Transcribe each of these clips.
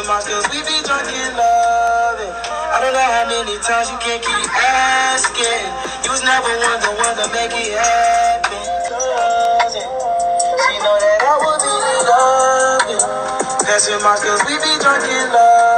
Passing my skills, we be drunk in love. I don't know how many times you can keep asking. You was never the one to make it happen. She know that I would be loving. Passing my skills, we be drunk in love.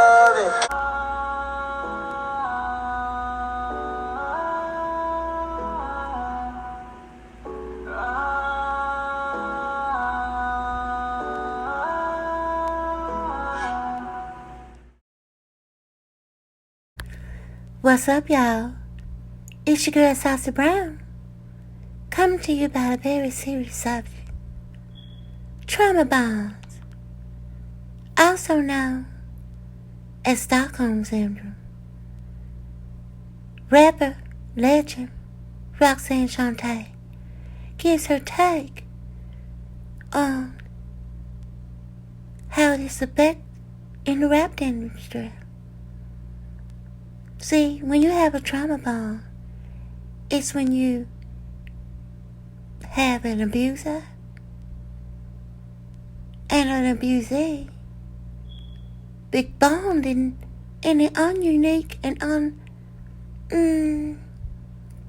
What's up, y'all? It's your girl, Saucey Brown, coming to you about a very serious subject. Trauma bonds, also known as Stockholm Syndrome. Rapper, legend, Roxanne Shante gives her take on how this affects in the rap industry. See, when you have a trauma bond, it's when you have an abuser and an abusee big bonding in an ununique and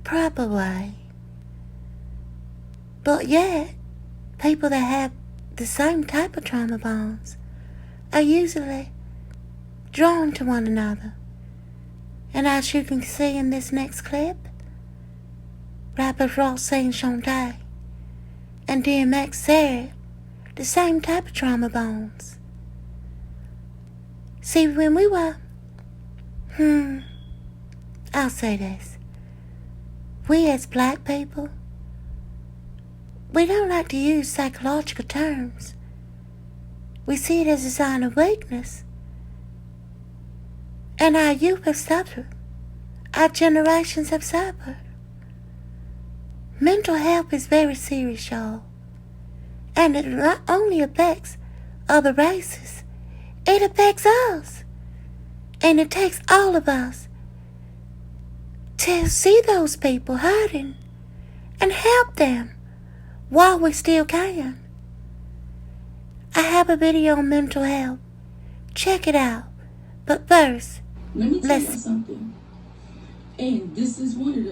proper way. But yet, people that have the same type of trauma bonds are usually drawn to one another. And as you can see in this next clip, rapper Roxanne Shante and DMX share the same type of trauma bonds. See, when we were, I'll say this. We as black people, we don't like to use psychological terms. We see it as a sign of weakness. And our youth have suffered. Our generations have suffered. Mental health is very serious, y'all. And it not only affects other races, it affects us. And it takes all of us to see those people hurting and help them while we still can. I have a video on mental health. Check it out. But first, let me tell you something. And this is one of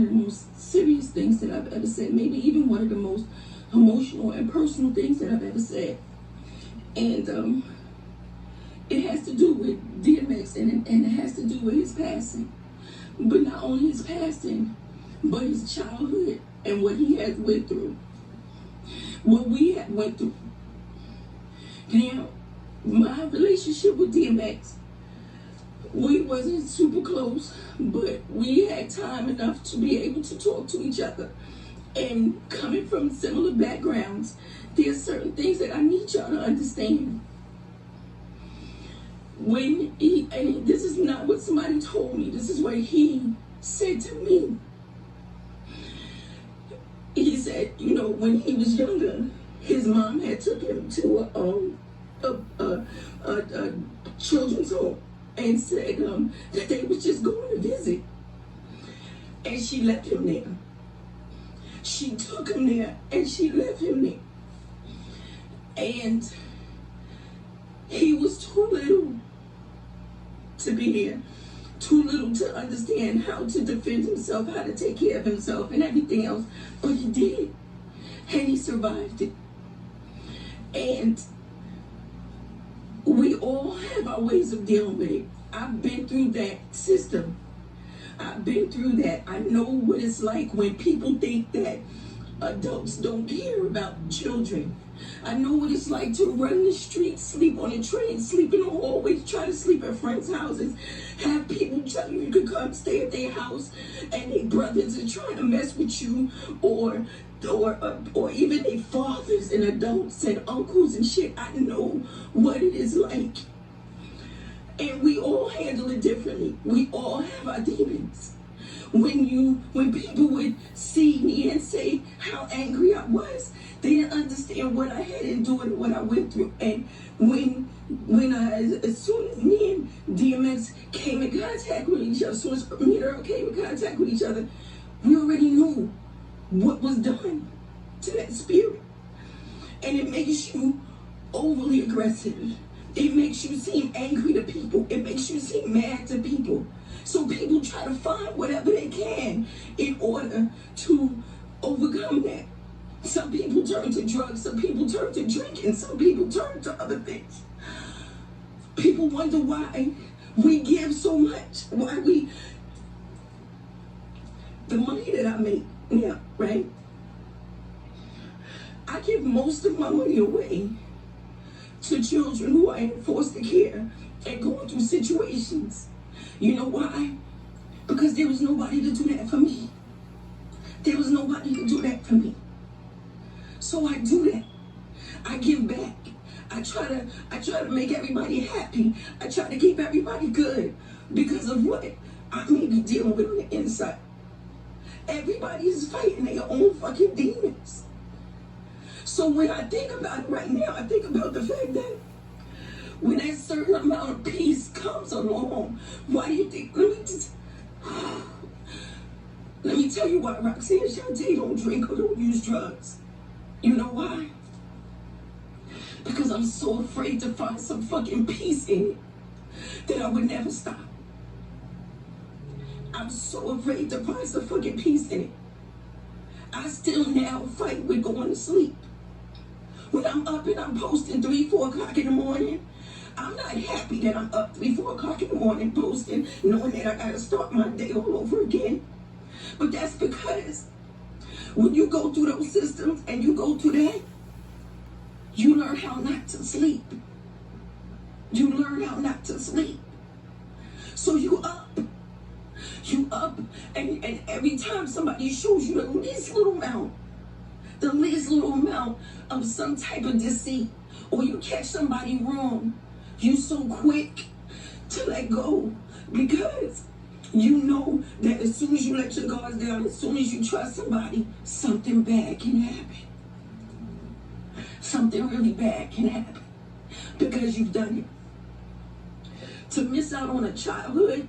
the most serious things that I've ever said. Maybe even one of the most emotional and personal things that I've ever said. And it has to do with DMX and it has to do with his passing. But not only his passing, but his childhood and what he has went through. What we have went through. Now, my relationship with DMX, we wasn't super close, but we had time enough to be able to talk to each other. And coming from similar backgrounds, there's certain things that I need y'all to understand. When he, and this is not what somebody told me, this is what he said to me. He said, you know, when he was younger, his mom had took him to a children's home and said that they was just going to visit. And she left him there. She took him there and she left him there. And he was too little to be there, too little to understand how to defend himself, how to take care of himself and everything else. But he did. And he survived it. And we all have our ways of dealing with it. I've been through that system. I've been through that. I know what it's like when people think that adults don't care about children. I know what it's like to run the streets, sleep on a train, sleep in the hallways, try to sleep at friends' houses, have people tell you could come stay at their house, and their brothers are trying to mess with you, or even their fathers and adults and uncles and shit. I know what it is like. And we all handle it differently. We all have our demons. When people would see me and say how angry I was, they didn't understand what I had endured and what I went through. And as soon as me and DMX came in contact with each other, as soon as me and Earl came in contact with each other, we already knew what was done to that spirit. And it makes you overly aggressive It makes you seem angry to people. It makes you seem mad to people. So people try to find whatever they can in order to overcome that. Some people turn to drugs, some people turn to drinking, some people turn to other things. People wonder why we give so much, the money that I make, yeah, right? I give most of my money away to children who are in foster care and going through situations. You know why? Because there was nobody to do that for me. There was nobody to do that for me. So I do that. I give back. I try to make everybody happy. I try to keep everybody good because of what I may be dealing with on the inside. Everybody is fighting their own fucking demons. So when I think about it right now, I think about the fact that when that certain amount of peace comes along, why do you think, let me tell you why Roxanne Shante don't drink or don't use drugs. You know why? Because I'm so afraid to find some fucking peace in it that I would never stop. I'm so afraid to find some fucking peace in it. I still now fight with going to sleep. When I'm up and I'm posting 3, 4 o'clock in the morning, I'm not happy that I'm up 3, 4 o'clock in the morning posting, knowing that I gotta start my day all over again. But that's because when you go through those systems and you go through that, you learn how not to sleep. You learn how not to sleep. So you up, and every time somebody shows you the least little amount of some type of deceit, or you catch somebody wrong, you so quick to let go because you know that as soon as you let your guards down, as soon as you trust somebody, something bad can happen. Something really bad can happen because you've done it. To miss out on a childhood,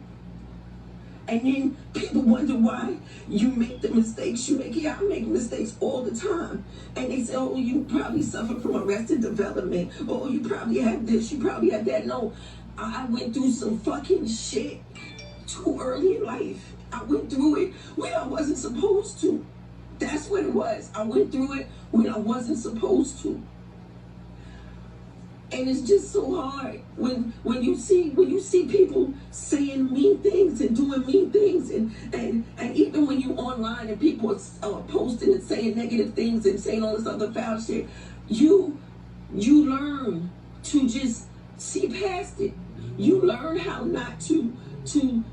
and then people wonder why you make the mistakes you make. Yeah, I make mistakes all the time. And they say, oh, you probably suffer from arrested development. Oh, you probably have this, you probably have that. No, I went through some fucking shit too early in life. I went through it when I wasn't supposed to. That's what it was. I went through it when I wasn't supposed to. And it's just so hard when you see people saying mean things and doing mean things, and even when you're online and people are posting and saying negative things and saying all this other foul shit, you learn to just see past it. You learn how not to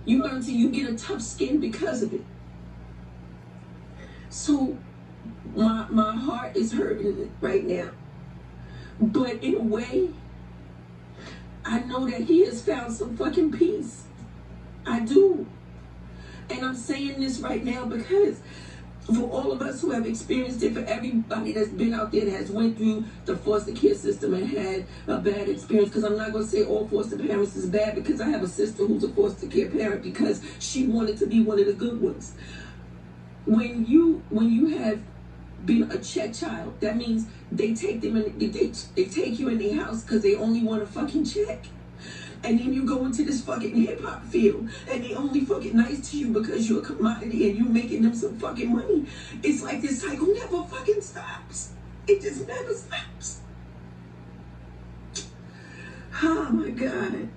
you get a tough skin because of it. So my heart is hurting right now. But in a way, I know that he has found some fucking peace. I do. And I'm saying this right now because for all of us who have experienced it, for everybody that's been out there that has went through the foster care system and had a bad experience, because I'm not going to say all foster parents is bad, because I have a sister who's a foster care parent because she wanted to be one of the good ones. When you have been a check child, that means they take them and they take you in their house because they only want a fucking check. And then you go into this fucking hip-hop field and they only fucking nice to you because you're a commodity and you making them some fucking money. It's like this cycle never fucking stops. It just never stops. Oh my God.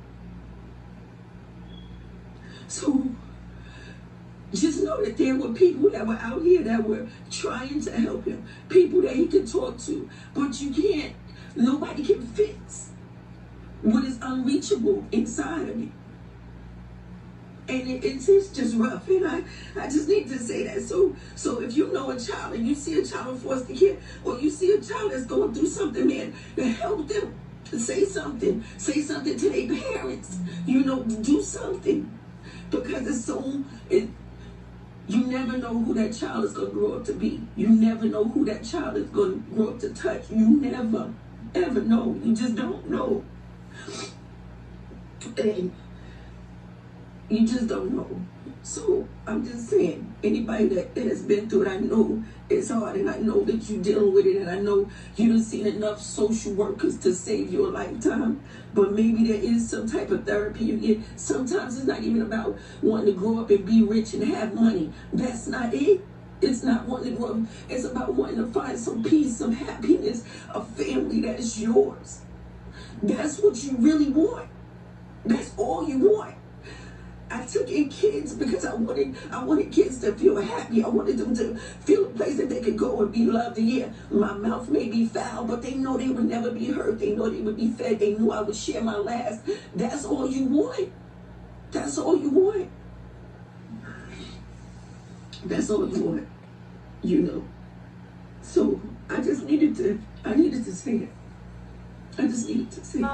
So just know that there were people that were out here that were trying to help him. People that he could talk to. But you can't. Nobody can fix what is unreachable inside of you. And it's just rough. And I just need to say that. So if you know a child and you see a child in foster care, or you see a child that's going through something, man, to help them, to say something to their parents, do something. Because you never know who that child is going to grow up to be. You never know who that child is going to grow up to touch. You never, ever know. You just don't know. And You just don't know. So I'm just saying, anybody that has been through it, I know it's hard, and I know that you're dealing with it, and I know you done seen enough social workers to save your lifetime. But maybe there is some type of therapy you get. Sometimes it's not even about wanting to grow up and be rich and have money. That's not it. It's not wanting to grow up. It's about wanting to find some peace, some happiness, a family that is yours. That's what you really want. That's all you want. I took in kids because I wanted kids to feel happy. I wanted them to feel a place that they could go and be loved. And yeah, my mouth may be foul, but they know they would never be hurt. They know they would be fed. They knew I would share my last. That's all you want. That's all you want. That's all you want. You know. So I needed to say it. I just needed to say it.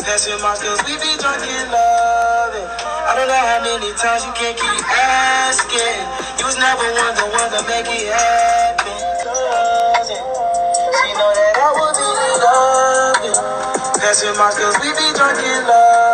Passing my skills, we be drunk in love. I don't know how many times you can't keep asking. You was never the one to make it happen. She know that I would be loving. Passing my skills, we be drunk in love.